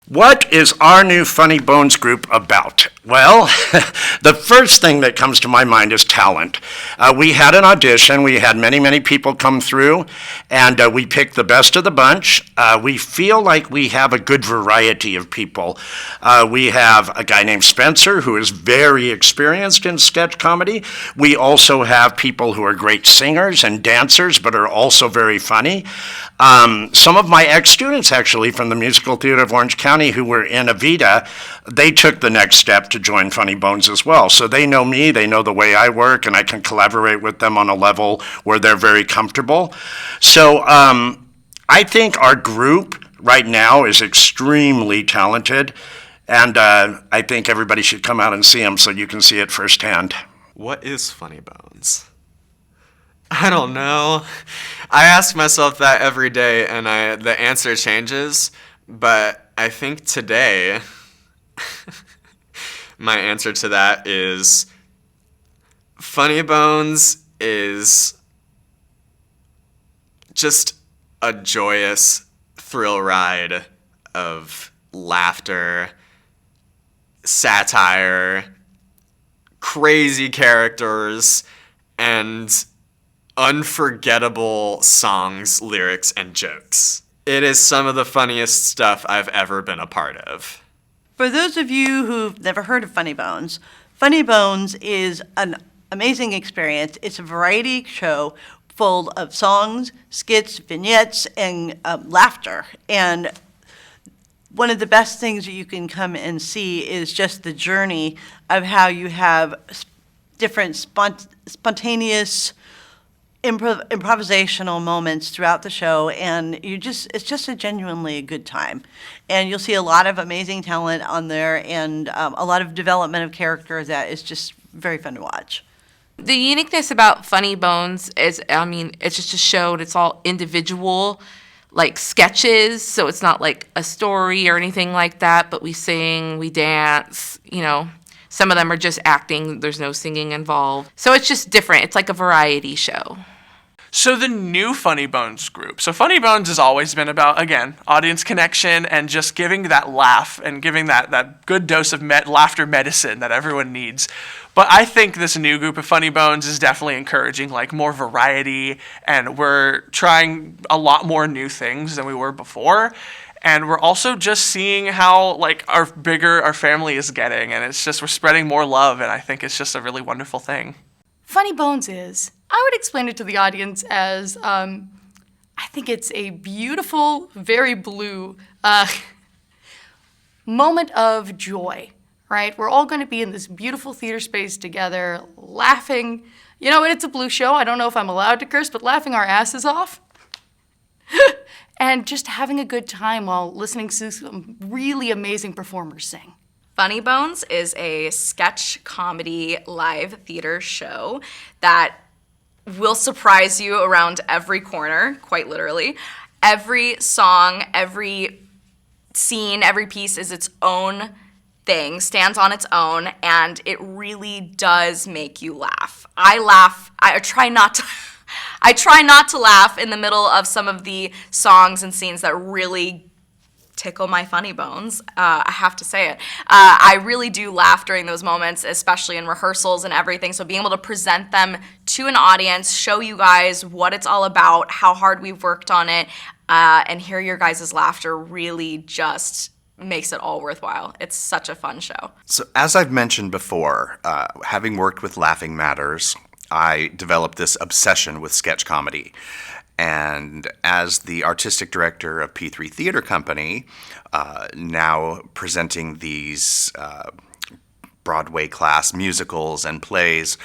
What is our new Funny Bonz group about? Well, the first thing that comes to my mind is talent. We had an audition. We had many people come through, and we picked the best of the bunch. We feel like we have a good variety of people. We have a guy named Spencer, who is very experienced in sketch comedy. We also have people who are great singers and dancers, but are also very funny. Some of my ex-students, actually, from the Musical Theater of Orange County, who were in Avita, they took the next step to join Funny Bonz as well. So they know me, they know the way I work, and I can collaborate with them on a level where they're very comfortable. So I think our group right now is extremely talented, and I think everybody should come out and see them so you can see it firsthand. What is Funny Bonz? I don't know. I ask myself that every day, and the answer changes. But I think today, my answer to that is Funny Bonz is just a joyous thrill ride of laughter, satire, crazy characters, and unforgettable songs, lyrics, and jokes. It is some of the funniest stuff I've ever been a part of. For those of you who've never heard of Funny Bonz is an amazing experience. It's a variety show full of songs, skits, vignettes, and laughter. And one of the best things that you can come and see is just the journey of how you have different spontaneous improvisational moments throughout the show, and it's just a genuinely good time. And you'll see a lot of amazing talent on there, and a lot of development of character that is just very fun to watch. The uniqueness about Funny Bonz is, it's just a show, it's all individual, like sketches, so it's not like a story or anything like that, but we sing, we dance, some of them are just acting, there's no singing involved. So it's just different, it's like a variety show. So the new Funny Bonz group. So Funny Bonz has always been about, again, audience connection and just giving that laugh and giving that good dose of laughter medicine that everyone needs. But I think this new group of Funny Bonz is definitely encouraging more variety, and we're trying a lot more new things than we were before. And we're also just seeing how our bigger our family is getting, and it's just we're spreading more love, and I think it's just a really wonderful thing. Funny Bonz is, I would explain it to the audience as, I think it's a beautiful, very blue moment of joy, right? We're all going to be in this beautiful theater space together, laughing. And it's a blue show. I don't know if I'm allowed to curse, but laughing our asses off. And just having a good time while listening to some really amazing performers sing. Funny Bonz is a sketch comedy live theater show that will surprise you around every corner, quite literally. Every song, every scene, every piece is its own thing, stands on its own, and it really does make you laugh. I laugh. I try not to laugh in the middle of some of the songs and scenes that really tickle my funny bones. I have to say it. I really do laugh during those moments, especially in rehearsals and everything. So being able to present them to an audience, show you guys what it's all about, how hard we've worked on it, and hear your guys' laughter really just makes it all worthwhile. It's such a fun show. So as I've mentioned before, having worked with Laughing Matters, I developed this obsession with sketch comedy. And as the artistic director of P3 Theater Company, now presenting these Broadway class musicals and plays,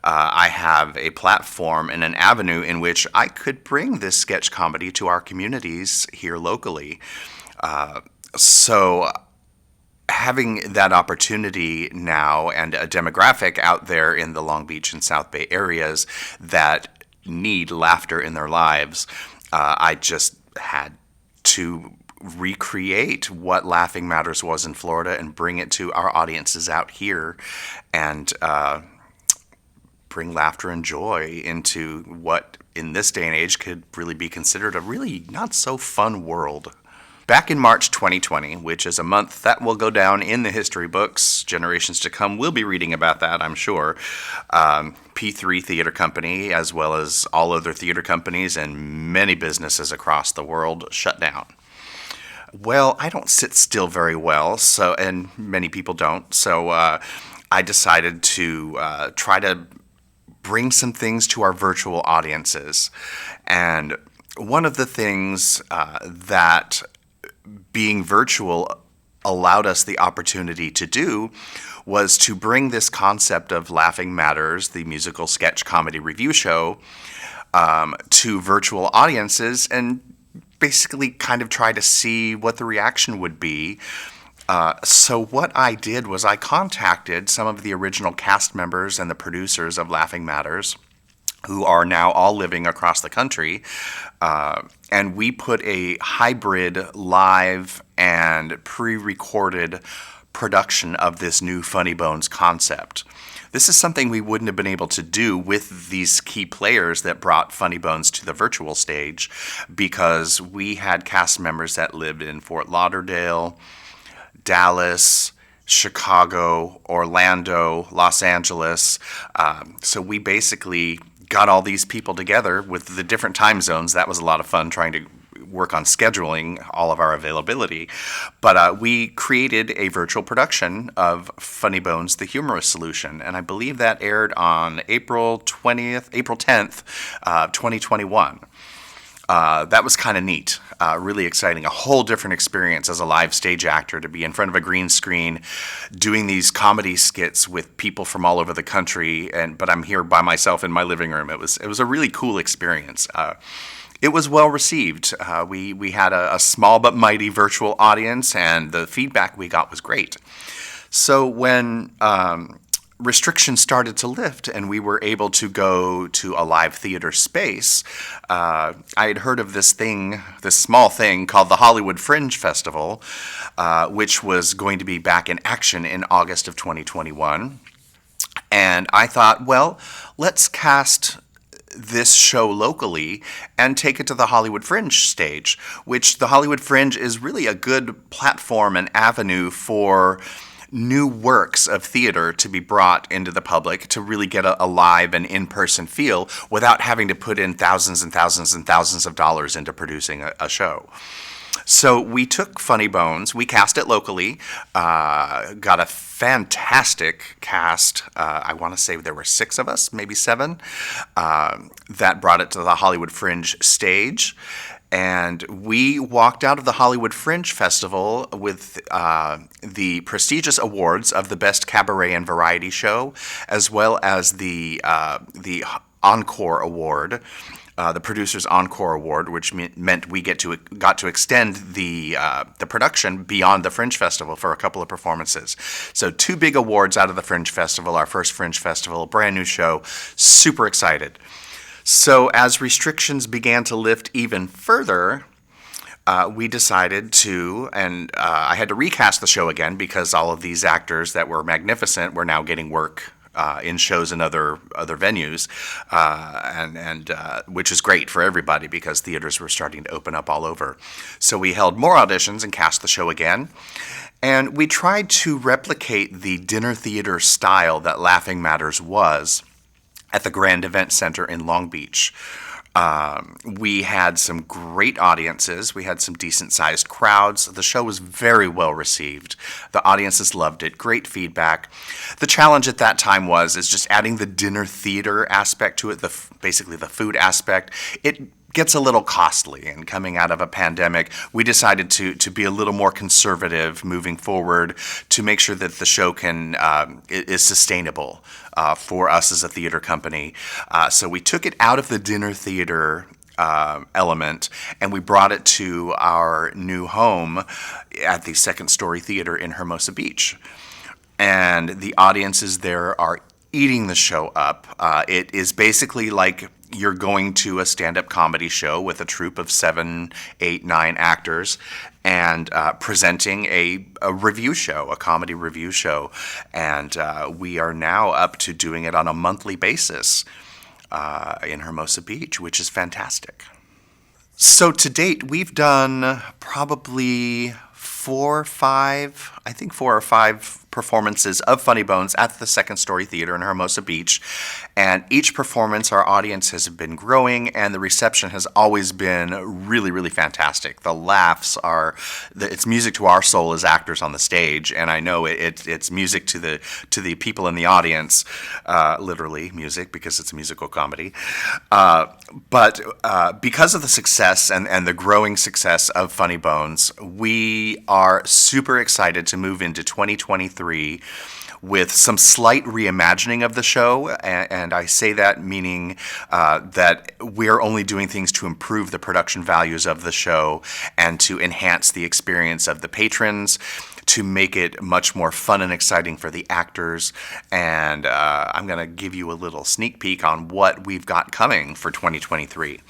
I have a platform and an avenue in which I could bring this sketch comedy to our communities here locally. So having that opportunity now and a demographic out there in the Long Beach and South Bay areas that need laughter in their lives, I just had to recreate what Laughing Matters was in Florida and bring it to our audiences out here and bring laughter and joy into what in this day and age could really be considered a really not so fun world. back in March 2020, which is a month that will go down in the history books, generations to come will be reading about that, I'm sure. P3 Theater Company, as well as all other theater companies and many businesses across the world, shut down. Well, I don't sit still very well, and many people don't, so I decided to try to bring some things to our virtual audiences. And one of the things that being virtual allowed us the opportunity to do was to bring this concept of Laughing Matters, the musical sketch comedy review show, to virtual audiences and basically kind of try to see what the reaction would be. So what I did was I contacted some of the original cast members and the producers of Laughing Matters, who are now all living across the country, and we put a hybrid live and pre-recorded production of this new Funny Bonz concept. This is something we wouldn't have been able to do with these key players that brought Funny Bonz to the virtual stage, because we had cast members that lived in Fort Lauderdale, Dallas, Chicago, Orlando, Los Angeles. So we basically got all these people together with the different time zones. That was a lot of fun trying to work on scheduling all of our availability. But we created a virtual production of Funny Bonz, the Humerus Solution. And I believe that aired on April 10th, 2021. That was kind of neat, really exciting, a whole different experience as a live stage actor to be in front of a green screen doing these comedy skits with people from all over the country, but I'm here by myself in my living room. It was a really cool experience. It was well received. We had a small but mighty virtual audience, and the feedback we got was great. So when restrictions started to lift and we were able to go to a live theater space, I had heard of this small thing called the Hollywood Fringe Festival, which was going to be back in action in August of 2021. And I thought, well, let's cast this show locally and take it to the Hollywood Fringe stage, which the Hollywood Fringe is really a good platform and avenue for new works of theater to be brought into the public to really get a live and in-person feel without having to put in thousands and thousands and thousands of dollars into producing a show. So we took Funny Bonz, we cast it locally, got a fantastic cast. I want to say there were 6 of us, maybe 7, that brought it to the Hollywood Fringe stage. And we walked out of the Hollywood Fringe Festival with the prestigious awards of the Best Cabaret and Variety Show, as well as the Encore Award, the Producer's Encore Award, which meant we got to extend the production beyond the Fringe Festival for a couple of performances. So 2 big awards out of the Fringe Festival, our first Fringe Festival, brand new show, super excited. So as restrictions began to lift even further, we decided to, and I had to recast the show again because all of these actors that were magnificent were now getting work in shows and other venues, and which is great for everybody because theaters were starting to open up all over. So we held more auditions and cast the show again. And we tried to replicate the dinner theater style that Laughing Matters was at the Grand Event Center in Long Beach. We had some great audiences. We had some decent-sized crowds. The show was very well received. The audiences loved it. Great feedback. The challenge at that time is just adding the dinner theater aspect to it, basically the food aspect. It gets a little costly, and coming out of a pandemic, we decided to be a little more conservative moving forward to make sure that the show is sustainable for us as a theater company. So we took it out of the dinner theater element, and we brought it to our new home at the Second Story Theater in Hermosa Beach. And the audiences there are eating the show up. It is basically like you're going to a stand-up comedy show with a troupe of 7, 8, 9 actors and presenting a review show, a comedy review show. And we are now up to doing it on a monthly basis in Hermosa Beach, which is fantastic. So to date, we've done probably 4 or 5 performances of Funny Bonz at the Second Story Theater in Hermosa Beach. And each performance, our audience has been growing, and the reception has always been really, really fantastic. The laughs are, it's music to our soul as actors on the stage, and I know it's music to the people in the audience, literally music, because it's a musical comedy. But because of the success and the growing success of Funny Bonz, we are super excited to move into 2023 with some slight reimagining of the show, and I say that meaning that we're only doing things to improve the production values of the show and to enhance the experience of the patrons, to make it much more fun and exciting for the actors. And I'm going to give you a little sneak peek on what we've got coming for 2023.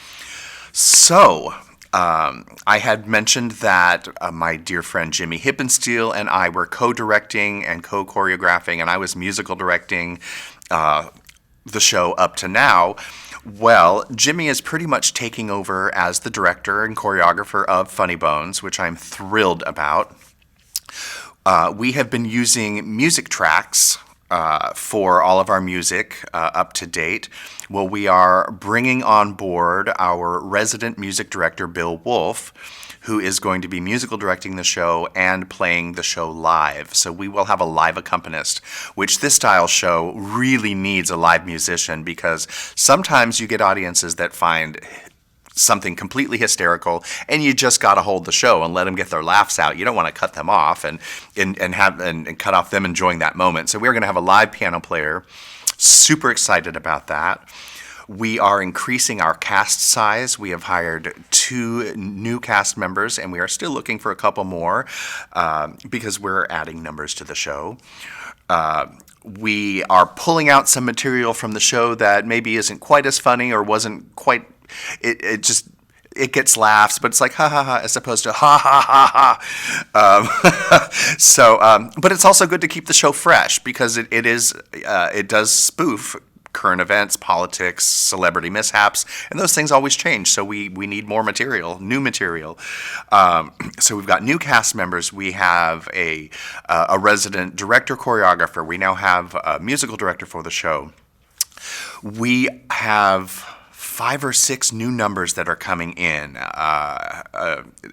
So, I had mentioned that my dear friend Jimmy Hippensteel and I were co-directing and co-choreographing, and I was musical directing the show up to now. Well, Jimmy is pretty much taking over as the director and choreographer of Funny Bonz, which I'm thrilled about. We have been using music tracks for all of our music up to date. Well, we are bringing on board our resident music director, Bill Wolf, who is going to be musical directing the show and playing the show live. So we will have a live accompanist, which this style show really needs a live musician, because sometimes you get audiences that find something completely hysterical, and you just got to hold the show and let them get their laughs out. You don't want to cut them off and cut off them enjoying that moment. So we're going to have a live piano player. Super excited about that. We are increasing our cast size. We have hired 2 new cast members, and we are still looking for a couple more because we're adding numbers to the show. We are pulling out some material from the show that maybe isn't quite as funny or wasn't quite. It gets laughs, but it's like ha ha ha as opposed to ha ha ha ha. But it's also good to keep the show fresh, because it does spoof current events, politics, celebrity mishaps, and those things always change. So we need more material, new material. So we've got new cast members. We have a resident director choreographer. We now have a musical director for the show. We have 5 or 6 new numbers that are coming in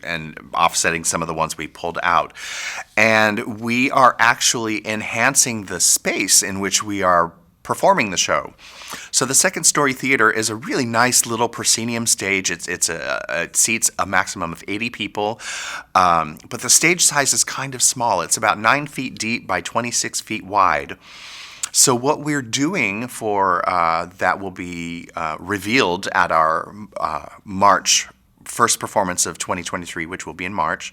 and offsetting some of the ones we pulled out. And we are actually enhancing the space in which we are performing the show. So the Second Story Theater is a really nice little proscenium stage. It seats a maximum of 80 people, but the stage size is kind of small. It's about 9 feet deep by 26 feet wide. So what we're doing for that will be revealed at our March first performance of 2023, which will be in March.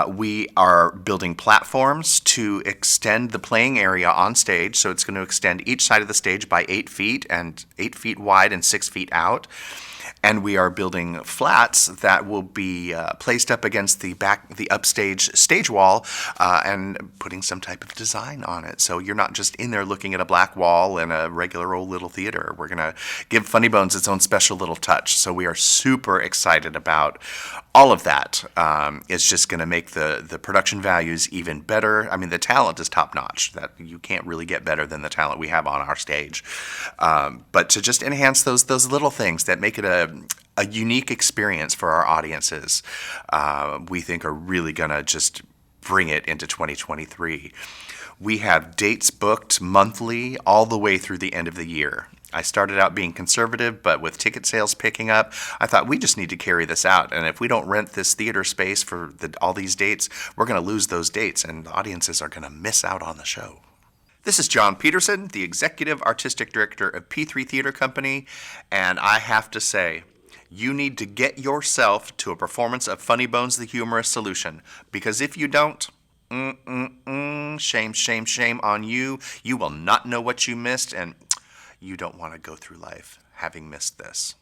We are building platforms to extend the playing area on stage. So it's going to extend each side of the stage by 8 feet, and 8 feet wide and 6 feet out. And we are building flats that will be placed up against the upstage stage wall and putting some type of design on it. So you're not just in there looking at a black wall in a regular old little theater. We're going to give Funny Bonz its own special little touch. So we are super excited about all of that. It's just going to make the production values even better. I mean, the talent is top notch. That you can't really get better than the talent we have on our stage. But to just enhance those little things that make it a unique experience for our audiences, we think are really going to just bring it into 2023. We have dates booked monthly all the way through the end of the year. I started out being conservative, but with ticket sales picking up, I thought we just need to carry this out. And if we don't rent this theater space for all these dates, we're going to lose those dates, and audiences are going to miss out on the show. This is John Peterson, the Executive Artistic Director of P3 Theater Company, and I have to say, you need to get yourself to a performance of Funny Bonz, the Humerus Solution, because if you don't, shame, shame, shame on you. You will not know what you missed, and you don't want to go through life having missed this.